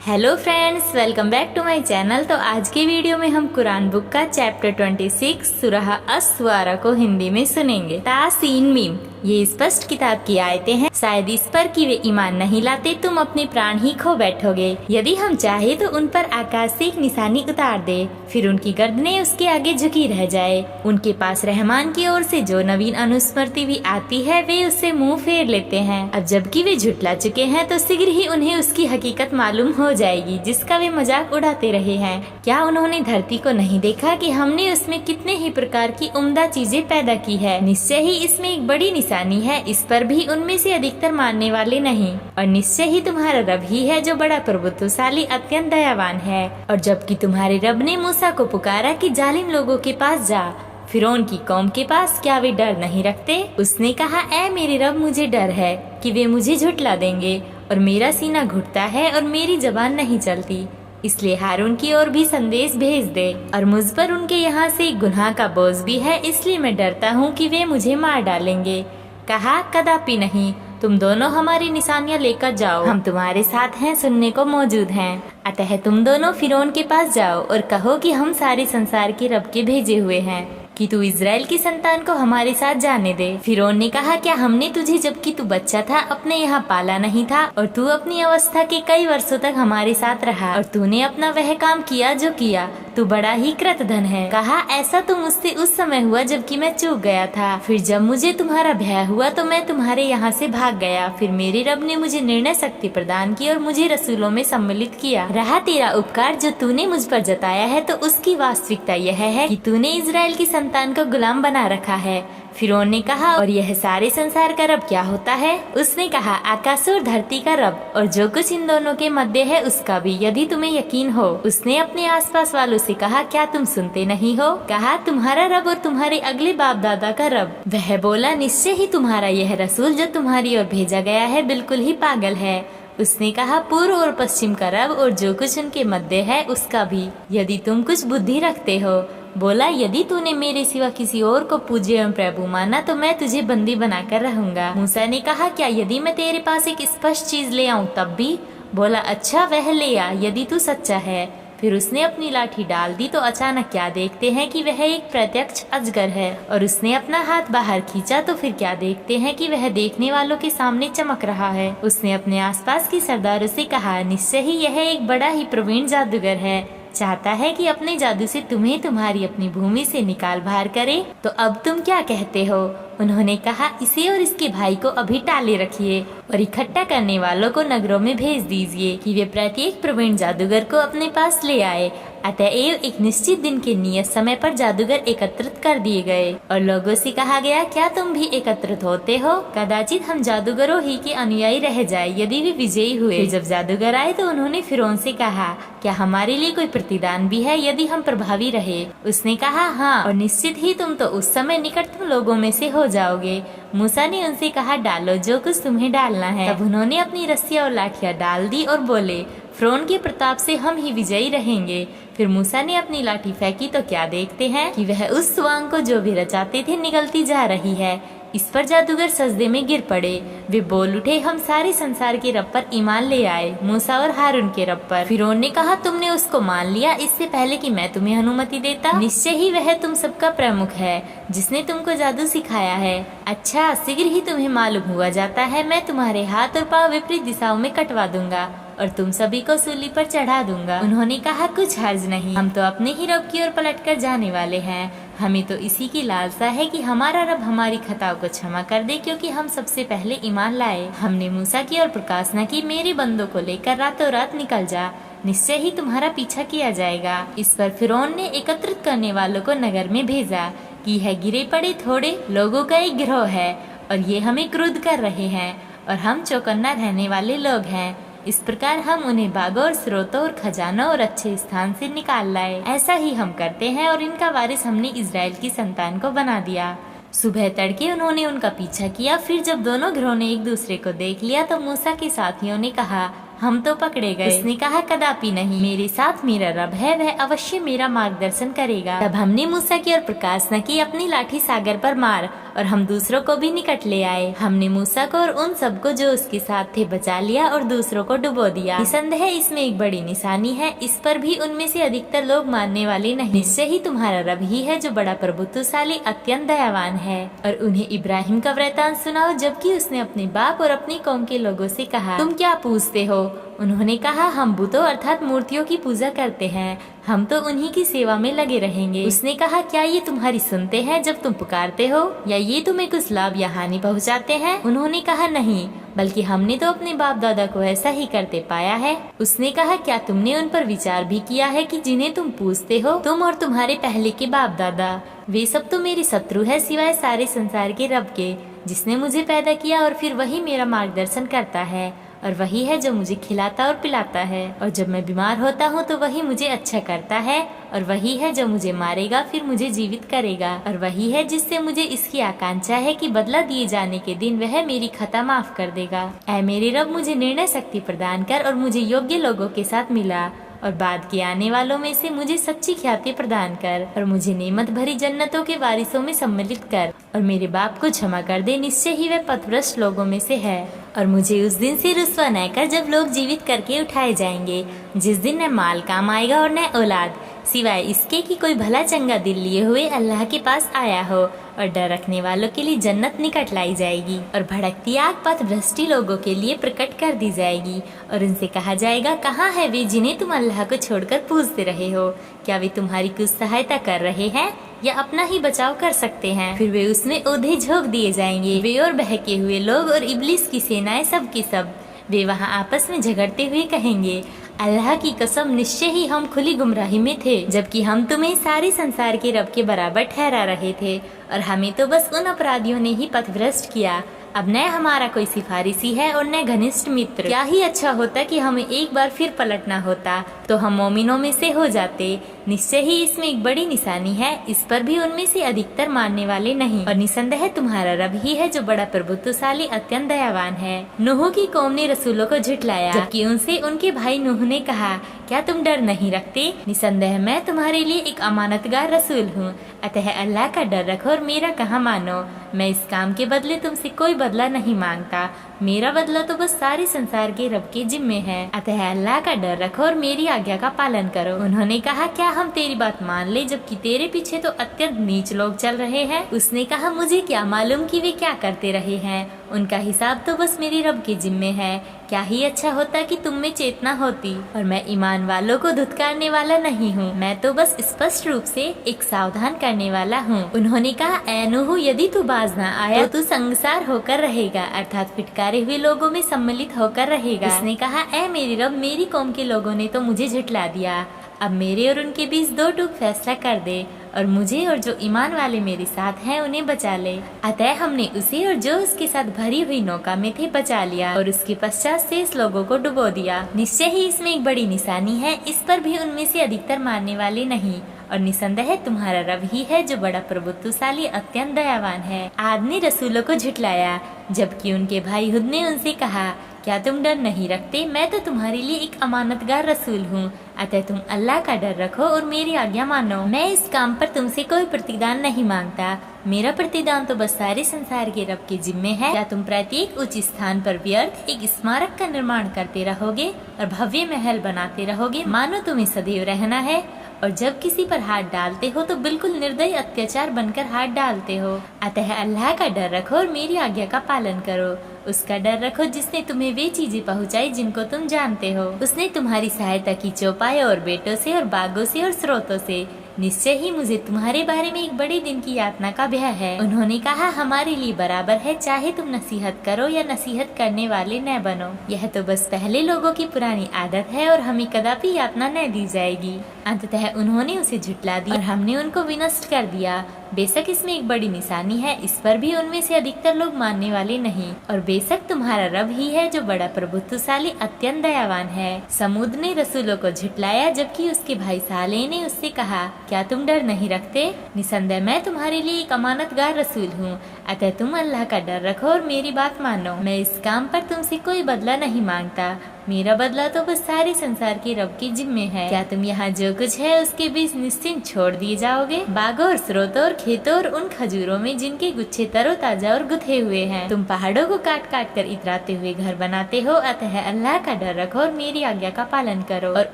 Hello friends, welcome back to my channel. तो आज के वीडियो में हम कुरान बुक का चैप्टर 26 सूरह अस-सुआरा को हिंदी में सुनेंगे। तासीन मीम, ये स्पष्ट किताब की आयतें हैं। शायद इस पर कि वे ईमान नहीं लाते, तुम अपने प्राण ही खो बैठोगे। यदि हम चाहे तो उन पर आकाश से एक निशानी उतार दे, फिर उनकी गर्दनें उसके आगे झुकी रह जाए। उनके पास रहमान की ओर से जो नवीन अनुस्मृति भी आती है, वे उससे मुंह फेर लेते हैं। अब जबकि वे झुठला चुके हैं, तो शीघ्र ही उन्हें उसकी हकीकत मालूम हो जाएगी जिसका वे मजाक उड़ाते रहे हैं। क्या उन्होंने धरती को नहीं देखा कि हमने उसमें कितने ही प्रकार की उम्दा चीजें पैदा की है। निश्चय ही इसमें एक बड़ी निशानी है, इस पर भी उनमें से अधिकतर मानने वाले नहीं। और निश्चय ही तुम्हारा रब ही है जो बड़ा प्रभुत्वशाली अत्यंत दयावान है। और जबकि तुम्हारे रब ने मूसा को पुकारा कि जालिम लोगों के पास जा, फिरौन की कौम के पास, क्या वे डर नहीं रखते? उसने कहा, ऐ मेरे रब, मुझे डर है कि वे मुझे झुठला देंगे और मेरा सीना घुटता है और मेरी जबान नहीं चलती। इसलिए हारून की ओर भी संदेश भेज दे। और मुझ पर उनके यहाँ से एक गुनाह का बोझ भी है, इसलिए मैं डरता हूँ कि वे मुझे मार डालेंगे। कहा, कदापि नहीं, तुम दोनों हमारी निशानियाँ लेकर जाओ, हम तुम्हारे साथ हैं, सुनने को मौजूद हैं। अतः तुम दोनों फिरौन के पास जाओ और कहो कि हम सारे संसार के रब के भेजे हुए हैं कि तू इज़राइल की संतान को हमारे साथ जाने दे। फिरौन ने कहा, क्या हमने तुझे जबकि तू बच्चा था अपने यहाँ पाला नहीं था? और तू अपनी अवस्था के कई वर्षों तक हमारे साथ रहा और तूने अपना वह काम किया जो किया, तू बड़ा ही कृतधन है। कहा, ऐसा तो मुझसे उस समय हुआ जबकि मैं चूक गया था। फिर जब मुझे तुम्हारा भय हुआ तो मैं तुम्हारे यहाँ से भाग गया। फिर मेरे रब ने मुझे निर्णय शक्ति प्रदान की और मुझे रसूलों में सम्मिलित किया। रहा तेरा उपकार जो तूने मुझ पर जताया है, तो उसकी वास्तविकता यह है कि तूने इज़राइल की संतान को गुलाम बना रखा है। फिरौन ने कहा, और यह सारे संसार का रब क्या होता है? उसने कहा, आकाश और धरती का रब और जो कुछ इन दोनों के मध्य है उसका भी, यदि तुम्हें यकीन हो। उसने अपने आसपास वालों से कहा, क्या तुम सुनते नहीं हो? कहा, तुम्हारा रब और तुम्हारे अगले बाप दादा का रब। वह बोला, निश्चय ही तुम्हारा यह रसूल जो तुम्हारी ओर भेजा गया है बिल्कुल ही पागल है। उसने कहा, पूर्व और पश्चिम का रब और जो कुछ उनके मध्य है उसका भी, यदि तुम कुछ बुद्धि रखते हो। बोला, यदि तूने मेरे सिवा किसी और को पूज्य एवं प्रभु माना तो मैं तुझे बंदी बनाकर रहूंगा। मूसा ने कहा, क्या यदि मैं तेरे पास एक स्पष्ट चीज ले आऊं तब भी? बोला, अच्छा, वह ले आ यदि तू सच्चा है। फिर उसने अपनी लाठी डाल दी तो अचानक क्या देखते हैं कि वह एक प्रत्यक्ष अजगर है। और उसने अपना हाथ बाहर खींचा तो फिर क्या देखते हैं कि वह देखने वालों के सामने चमक रहा है। उसने अपने आसपास की सरदारों से कहा, निश्चय ही यह एक बड़ा ही प्रवीण जादूगर है, चाहता है कि अपने जादू से तुम्हें तुम्हारी अपनी भूमि से निकाल बाहर करे। तो अब तुम क्या कहते हो? उन्होंने कहा, इसे और इसके भाई को अभी टाले रखिए और इकट्ठा करने वालों को नगरों में भेज दीजिए कि वे प्रत्येक प्रवीण जादूगर को अपने पास ले आए। अतएव एक निश्चित दिन के नियत समय पर जादूगर एकत्रित कर दिए गए और लोगों से कहा गया, क्या तुम भी एकत्रित होते हो? कदाचित हम जादूगरों ही के अनुयायी रह जाए यदि वे विजयी हुए। फिर जब जादूगर आए तो उन्होंने फिरौन से कहा, क्या हमारे लिए कोई प्रतिदान भी है यदि हम प्रभावी रहे? उसने कहा, हाँ, और निश्चित ही तुम तो उस समय निकटतम लोगों में से हो जाओगे। मूसा ने उनसे कहा, डालो जो कुछ तुम्हें डालना है। तब उन्होंने अपनी रस्सियाँ और लाठियाँ डाल दी और बोले, फिरौन के प्रताप से हम ही विजयी रहेंगे। फिर मूसा ने अपनी लाठी फेंकी तो क्या देखते हैं कि वह उस सुआंग को जो भी रचाते थे निगलती जा रही है। इस पर जादूगर सजदे में गिर पड़े। वे बोल उठे, हम सारे संसार के रब पर ईमान ले आए, मूसा और हारून के रब पर। फिरौन ने कहा, तुमने उसको मान लिया इससे पहले कि मैं तुम्हें अनुमति देता? निश्चय ही वह तुम सबका प्रमुख है जिसने तुमको जादू सिखाया है। अच्छा, शीघ्र ही तुम्हें मालूम हुआ जाता है, मैं तुम्हारे हाथ और पाँव विपरीत दिशाओं में कटवा दूंगा और तुम सभी को सूली पर चढ़ा दूंगा। उन्होंने कहा, कुछ हर्ज नहीं, हम तो अपने ही रब की ओर पलट कर जाने वाले हैं। हमें तो इसी की लालसा है कि हमारा रब हमारी खताओं को क्षमा कर दे, क्योंकि हम सबसे पहले ईमान लाए। हमने मूसा की ओर प्रकाशना की, मेरे बंदों को लेकर रातों रात निकल जा, निश्चय ही तुम्हारा पीछा किया जाएगा। इस पर फिरौन ने एकत्रित करने वालों को नगर में भेजा कि यह गिरे पड़े थोड़े लोगों का एक गिरोह है और ये हमें क्रुद्ध कर रहे हैं और हम चौकन्ना रहने वाले लोग हैं। इस प्रकार हम उन्हें बागों और स्रोतों और खजानों और अच्छे स्थान से निकाल लाए। ऐसा ही हम करते हैं और इनका वारिस हमने इज़राइल की संतान को बना दिया। सुबह तड़के उन्होंने उनका पीछा किया। फिर जब दोनों गिरोह ने एक दूसरे को देख लिया तो मूसा के साथियों ने कहा, हम तो पकड़े गए। उसने कहा, कदापि नहीं, मेरे साथ मेरा रब है, वह अवश्य मेरा मार्गदर्शन करेगा। तब हमने मूसा की ओर प्रकाश न की, अपनी लाठी सागर पर मार और हम दूसरों को भी निकट ले आए। हमने मूसा को और उन सबको जो उसके साथ थे बचा लिया और दूसरों को डुबो दिया। निसंदेह इसमें एक बड़ी निशानी है, इस पर भी उनमें से अधिकतर लोग मानने वाले नहीं। निश्चय ही तुम्हारा रब ही है जो बड़ा प्रभुत्वशाली अत्यंत दयावान है। और उन्हें इब्राहिम का वृतांत सुनाओ, जबकि उसने अपने बाप और अपनी कौम के लोगों से कहा, तुम क्या पूछते हो? उन्होंने कहा, हम बुतों अर्थात मूर्तियों की पूजा करते हैं, हम तो उन्हीं की सेवा में लगे रहेंगे। उसने कहा, क्या ये तुम्हारी सुनते हैं जब तुम पुकारते हो, या ये तुम्हें कुछ लाभ या हानि पहुँचाते हैं? उन्होंने कहा, नहीं, बल्कि हमने तो अपने बाप दादा को ऐसा ही करते पाया है। उसने कहा, क्या तुमने उन पर विचार भी किया है कि जिन्हें तुम पूछते हो, तुम और तुम्हारे पहले के बाप दादा, वे सब तो मेरे शत्रु है सिवाय सारे संसार के रब के, जिसने मुझे पैदा किया, और फिर वही मेरा मार्गदर्शन करता है, और वही है जो मुझे खिलाता और पिलाता है, और जब मैं बीमार होता हूँ तो वही मुझे अच्छा करता है, और वही है जो मुझे मारेगा फिर मुझे जीवित करेगा, और वही है जिससे मुझे इसकी आकांक्षा है कि बदला दिए जाने के दिन वह मेरी खता माफ कर देगा। ऐ मेरे रब, मुझे निर्णय शक्ति प्रदान कर और मुझे योग्य लोगों के साथ मिला, और बाद के आने वालों में से मुझे सच्ची ख्याति प्रदान कर, और मुझे नेमत भरी जन्नतों के वारिसों में सम्मिलित कर, और मेरे बाप को क्षमा कर दे, निश्चय ही वह पथभ्रष्ट लोगों में से है। और मुझे उस दिन से रुस्वा न कर जब लोग जीवित करके उठाए जाएंगे, जिस दिन न माल काम आएगा और न औलाद, सिवाय इसके कि कोई भला चंगा दिल लिए हुए अल्लाह के पास आया हो, और डर रखने वालों के लिए जन्नत निकट लाई जाएगी, और भड़कती आग पथभ्रष्टी लोगों के लिए प्रकट कर दी जाएगी। और उनसे कहा जाएगा, कहाँ है वे जिन्हें तुम अल्लाह को छोड़कर पूजते रहे हो? क्या वे तुम्हारी कुछ सहायता कर रहे हैं या अपना ही बचाव कर सकते हैं? फिर वे उसमें औंधे झोंक दिए जाएंगे, वे और बहके हुए लोग और इब्लिस की सेनाएं सब की सब। वे वहाँ आपस में झगड़ते हुए कहेंगे, अल्लाह की कसम, निश्चय ही हम खुली गुमराही में थे, जबकि हम तुम्हें सारे संसार के रब के बराबर ठहरा रहे थे, और हमें तो बस उन अपराधियों ने ही पथभ्रष्ट किया। अब न हमारा कोई सिफारिशी है और न घनिष्ठ मित्र। क्या ही अच्छा होता कि हमें एक बार फिर पलटना होता, तो हम मोमिनों में से हो जाते। निश्चय ही इसमें एक बड़ी निशानी है, इस पर भी उनमें से अधिकतर मानने वाले नहीं। और निसंदेह तुम्हारा रब ही है जो बड़ा प्रभुत्वशाली अत्यंत दयावान है। नूह की कौम ने रसूलों को झुठलाया, जबकि उनसे उनके भाई नूह ने कहा, क्या तुम डर नहीं रखते? निसंदेह मैं तुम्हारे लिए एक अमानतगार रसूल हूँ, अतः अल्लाह का डर रखो और मेरा कहा मानो। मैं इस काम के बदले तुमसे कोई बदला नहीं मांगता, मेरा बदला तो बस सारे संसार के रब के जिम्मे है। अतः अल्लाह का डर रखो और मेरी आज्ञा का पालन करो। उन्होंने कहा, क्या हम तेरी बात मान ले, जबकि तेरे पीछे तो अत्यंत नीच लोग चल रहे हैं? उसने कहा, मुझे क्या मालूम कि वे क्या करते रहे हैं, उनका हिसाब तो बस मेरी रब के जिम्मे है। क्या ही अच्छा होता कि तुम में चेतना होती। और मैं ईमान वालों को धुतकारने वाला नहीं हूँ, मैं तो बस स्पष्ट रूप से एक सावधान करने वाला हूँ। उन्होंने कहा, ऐ नूह, यदि तू बाज ना आया तो तू संगसार होकर रहेगा, अर्थात फिटकारे हुए लोगों में सम्मिलित होकर रहेगा। उसने कहा, ऐ मेरी रब, मेरी कौम के लोगों ने तो मुझे झुठला दिया, अब मेरे और उनके बीच दो टूक फैसला कर दे, और मुझे और जो ईमान वाले मेरे साथ हैं उन्हें बचा ले। अतः हमने उसे और जो उसके साथ भरी हुई नौका में थे बचा लिया, और उसके पश्चात शेष लोगों को डुबो दिया। निश्चय ही इसमें एक बड़ी निशानी है, इस पर भी उनमें से अधिकतर मानने वाले नहीं। और निसंदेह तुम्हारा रब ही है जो बड़ा प्रभुत्वशाली अत्यंत दयावान है। आद ने रसूलों को झुठलाया, जबकि उनके भाई हुद ने उनसे कहा, क्या तुम डर नहीं रखते? मैं तो तुम्हारे लिए एक अमानतगार रसूल हूँ, अतः तुम अल्लाह का डर रखो और मेरी आज्ञा मानो। मैं इस काम पर तुमसे कोई प्रतिदान नहीं मांगता, मेरा प्रतिदान तो बस सारे संसार के रब के जिम्मे है। क्या तुम प्रत्येक उच्च स्थान पर व्यर्थ एक स्मारक का निर्माण करते रहोगे और भव्य महल बनाते रहोगे, मानो तुम्हें सदैव रहना है? और जब किसी पर हाथ डालते हो तो बिल्कुल निर्दयी अत्याचार बनकर हाथ डालते हो। अतः अल्लाह का डर रखो और मेरी आज्ञा का पालन करो। उसका डर रखो जिसने तुम्हें वे चीजें पहुंचाई जिनको तुम जानते हो। उसने तुम्हारी सहायता की चौपाए और बेटों से और बागों से और स्रोतों से। निश्चय ही मुझे तुम्हारे बारे में एक बड़े दिन की यातना का भय है। उन्होंने कहा, हमारे लिए बराबर है, चाहे तुम नसीहत करो या नसीहत करने वाले न बनो। यह तो बस पहले लोगों की पुरानी आदत है और हमें कदापि यातना न दी जाएगी। अंततः उन्होंने उसे झुठला दिया और हमने उनको विनष्ट कर दिया। बेशक इसमें एक बड़ी निशानी है, इस पर भी उनमें से अधिकतर लोग मानने वाले नहीं। और बेशक तुम्हारा रब ही है जो बड़ा प्रभुत्वशाली अत्यंत दयावान है। समूद ने रसूलों को झुठलाया, जबकि उसके भाई सालेह ने उससे कहा, क्या तुम डर नहीं रखते? निसंदेह मैं तुम्हारे लिए एक अमानतगार रसूल हूँ, अतः तुम अल्लाह का डर रखो और मेरी बात मानो। मैं इस काम पर तुमसे कोई बदला नहीं मांगता, मेरा बदला तो बस सारे संसार के रब के जिम्मे है। क्या तुम यहाँ जो कुछ है उसके बीच निश्चिंत छोड़ दिए जाओगे? बागों और स्रोतों और खेतों और उन खजूरों में जिनके गुच्छे तरोताजा और गुथे हुए हैं। तुम पहाड़ों को काट काट कर इतराते हुए घर बनाते हो। अतः अल्लाह का डर रखो और मेरी आज्ञा का पालन करो, और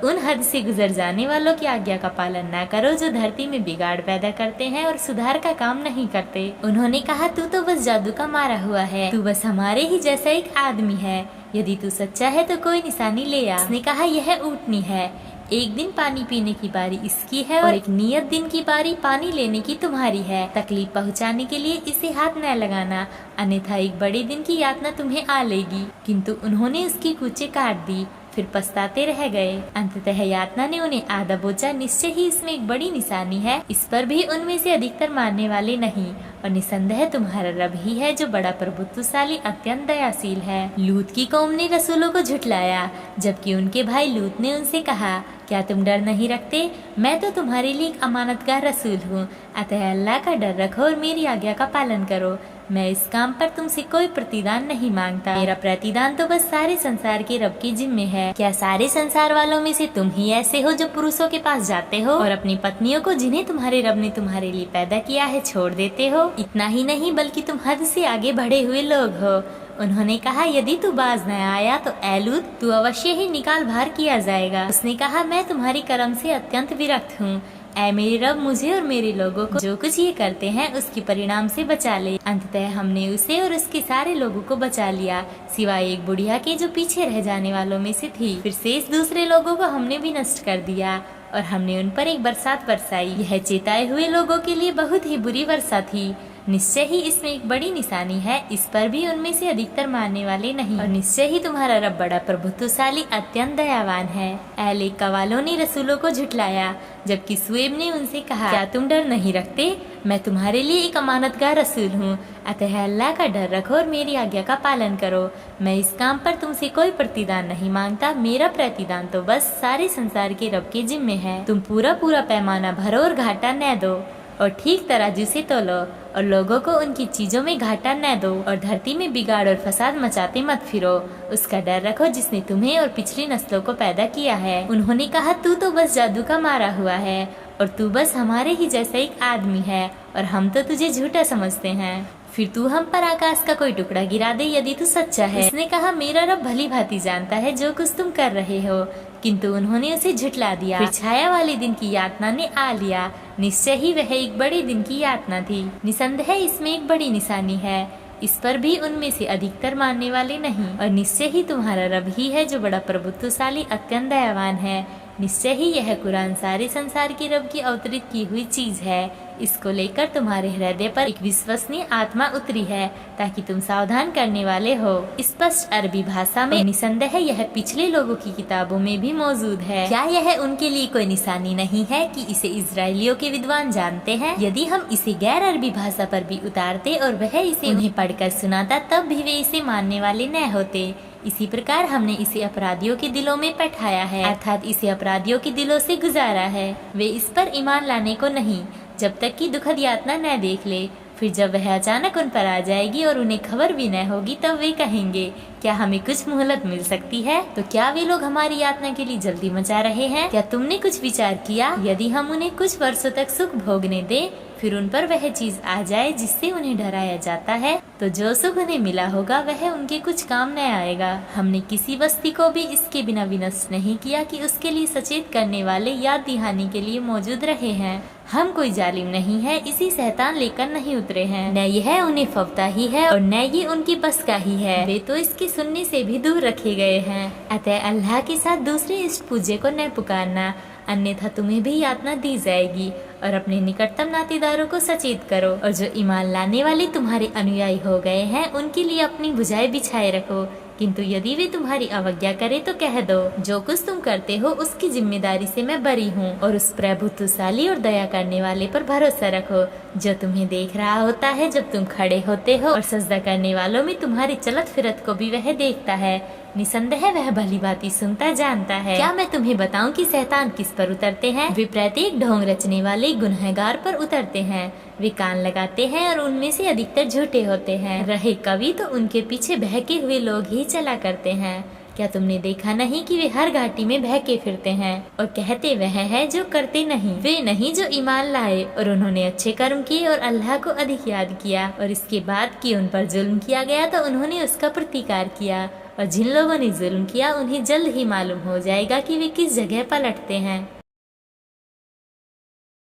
उन हद से गुजर जाने वालों की आज्ञा का पालन न करो जो धरती में बिगाड़ पैदा करते हैं और सुधार का काम नहीं करते। उन्होंने कहा, तू तो बस जादू का मारा हुआ है, तू बस हमारे ही जैसा एक आदमी है। यदि तू सच्चा है तो कोई निशानी ले आ। उसने कहा, यह ऊँटनी है, एक दिन पानी पीने की बारी इसकी है और एक नियत दिन की बारी पानी लेने की तुम्हारी है। तकलीफ पहुंचाने के लिए इसे हाथ न लगाना, अन्यथा एक बड़े दिन की यातना तुम्हें आ लेगी। किंतु उन्होंने उसकी कूचे काट दी, फिर पछताते रह गए। अंततः यातना ने उन्हें आधा बोचा, निश्चय ही इसमें एक बड़ी निशानी है, इस पर भी उनमें से अधिकतर मानने वाले नहीं, और निसंदेह तुम्हारा रब ही है जो बड़ा प्रभुत्वशाली अत्यंत दयाशील है। लूत की कौम ने रसूलों को झुठलाया, जबकि उनके भाई लूत ने उनसे कहा, क्या तुम डर नहीं रखते? मैं तो तुम्हारे लिए एक अमानतगार रसूल हूँ। अतः अल्लाह का डर रखो और मेरी आज्ञा का पालन करो। मैं इस काम पर तुमसे कोई प्रतिदान नहीं मांगता, मेरा प्रतिदान तो बस सारे संसार के रब के जिम्मे है। क्या सारे संसार वालों में से तुम ही ऐसे हो जो पुरुषों के पास जाते हो और अपनी पत्नियों को जिन्हें तुम्हारे रब ने तुम्हारे लिए पैदा किया है छोड़ देते हो? इतना ही नहीं बल्कि तुम हद से आगे बढ़े हुए लोग हो। उन्होंने कहा, यदि तू बाज न आया तो ऐ लूत, तू अवश्य ही निकाल बाहर किया जाएगा। उसने कहा, मैं तुम्हारी कर्म से अत्यंत विरक्त हूँ। ऐ मेरे रब, मुझे और मेरे लोगों को जो कुछ ये करते हैं उसके परिणाम से बचा ले। अंततः हमने उसे और उसके सारे लोगों को बचा लिया, सिवाय एक बुढ़िया के जो पीछे रह जाने वालों में से थी। फिर शेष दूसरे लोगों को हमने भी नष्ट कर दिया और हमने उन पर एक बरसात बरसाई। यह चेताए हुए लोगों के लिए बहुत ही बुरी वर्षा थी। निश्चय ही इसमें एक बड़ी निशानी है, इस पर भी उनमें से अधिकतर मानने वाले नहीं, और निश्चय ही तुम्हारा रब बड़ा प्रभुत्वशाली अत्यंत दयावान है। अहले कवालों ने रसूलों को झुठलाया, जबकि सुएब ने उनसे कहा, क्या तुम डर नहीं रखते? मैं तुम्हारे लिए एक अमानतगार रसूल हूँ। अतः अल्लाह का डर रखो और मेरी आज्ञा का पालन करो। मैं इस काम पर तुमसे कोई प्रतिदान नहीं मांगता, मेरा प्रतिदान तो बस सारे संसार के रब के जिम्मे है। तुम पूरा पूरा पैमाना भरो और घाटा न दो, और ठीक तराजू से तोलो, और लोगों को उनकी चीजों में घाटा न दो, और धरती में बिगाड़ और फसाद मचाते मत फिरो। उसका डर रखो जिसने तुम्हें और पिछली नस्लों को पैदा किया है। उन्होंने कहा, तू तो बस जादू का मारा हुआ है, और तू बस हमारे ही जैसा एक आदमी है, और हम तो तुझे झूठा समझते हैं। फिर तू हम पर आकाश का कोई टुकड़ा गिरा दे यदि तू सच्चा है। उसने कहा, मेरा रब भली भांति जानता है जो कुछ तुम कर रहे हो। किंतु उन्होंने उसे झुठला दिया। फिर छाया वाले दिन की यातना ने आ लिया, निश्चय ही वह एक बड़े दिन की यातना थी। निसंदेह इसमें एक बड़ी निशानी है, इस पर भी उनमें से अधिकतर मानने वाले नहीं, और निश्चय ही तुम्हारा रब ही है जो बड़ा प्रभुत्वशाली अत्यंत दयावान है। निश्चय ही यह कुरान सारे संसार के रब की अवतरित की हुई चीज है। इसको लेकर तुम्हारे हृदय पर एक विश्वसनीय आत्मा उतरी है, ताकि तुम सावधान करने वाले हो। स्पष्ट अरबी भाषा में निसंदेह यह पिछले लोगों की किताबों में भी मौजूद है। क्या यह उनके लिए कोई निशानी नहीं है कि इसे इजरायलियों के विद्वान जानते हैं? यदि हम इसे गैर अरबी भाषा पर भी उतारते और वह इसे उन्हें पढ़कर सुनाता, तब भी वे इसे मानने वाले न होते। इसी प्रकार हमने इसे अपराधियों के दिलों में बैठाया है, अर्थात इसे अपराधियों के दिलों से गुजारा है। वे इस पर ईमान लाने को नहीं, जब तक कि दुखद यातना न देख ले। फिर जब वह अचानक उन पर आ जाएगी और उन्हें खबर भी न होगी, तब वे कहेंगे, क्या हमें कुछ मोहलत मिल सकती है? तो क्या वे लोग हमारी यातना के लिए जल्दी मचा रहे हैं? क्या तुमने कुछ विचार किया? यदि हम उन्हें कुछ वर्षों तक सुख भोगने दें, फिर उन पर वह चीज आ जाए जिससे उन्हें डराया जाता है, तो जो सुख उन्हें मिला होगा वह उनके कुछ काम न आएगा। हमने किसी बस्ती को भी इसके बिना विनष्ट नहीं किया कि उसके लिए सचेत करने वाले याद दिहाने के लिए मौजूद रहे हैं। हम कोई जालिम नहीं है, इसी शैतान लेकर नहीं उतरे हैं। न यह उन्हें फवता ही है और न ये उनकी बस का ही है। वे तो इसके सुनने से भी दूर रखे गए हैं। अतः अल्लाह के साथ दूसरे इष्ट पूज्य को न पुकारना, अन्यथा तुम्हें भी यातना दी जाएगी। और अपने निकटतम नातेदारों को सचेत करो, और जो ईमान लाने वाले तुम्हारे अनुयायी हो गए हैं उनके लिए अपनी भुजाएं बिछाए रखो। किंतु यदि वे तुम्हारी अवज्ञा करे तो कह दो, जो कुछ तुम करते हो उसकी जिम्मेदारी से मैं बरी हूँ, और उस प्रभुत्वशाली और दया करने वाले पर भरोसा रखो, जो तुम्हें देख रहा होता है जब तुम खड़े होते हो, और सजदा करने वालों में तुम्हारी चलत फिरत को भी वह देखता है। निसंदेह वह भली भांति सुनता जानता है। क्या मैं तुम्हें बताऊं कि शैतान किस पर उतरते हैं? वे प्रत्येक ढोंग रचने वाले गुनहगार पर उतरते हैं। वे कान लगाते हैं और उनमें से अधिकतर झूठे होते हैं। रहे कवि तो उनके पीछे बहके हुए लोग ही चला करते हैं। क्या तुमने देखा नहीं कि वे हर घाटी में बहके फिरते हैं और कहते वह है जो करते नहीं, वे नहीं जो ईमान लाए और उन्होंने अच्छे कर्म किए और अल्लाह को अधिक याद किया, और इसके बाद कि उन पर जुल्म किया गया तो उन्होंने उसका प्रतिकार किया। और जिन लोगों ने जुल्म किया उन्हें जल्द ही मालूम हो जाएगा कि वे किस जगह पलटते हैं।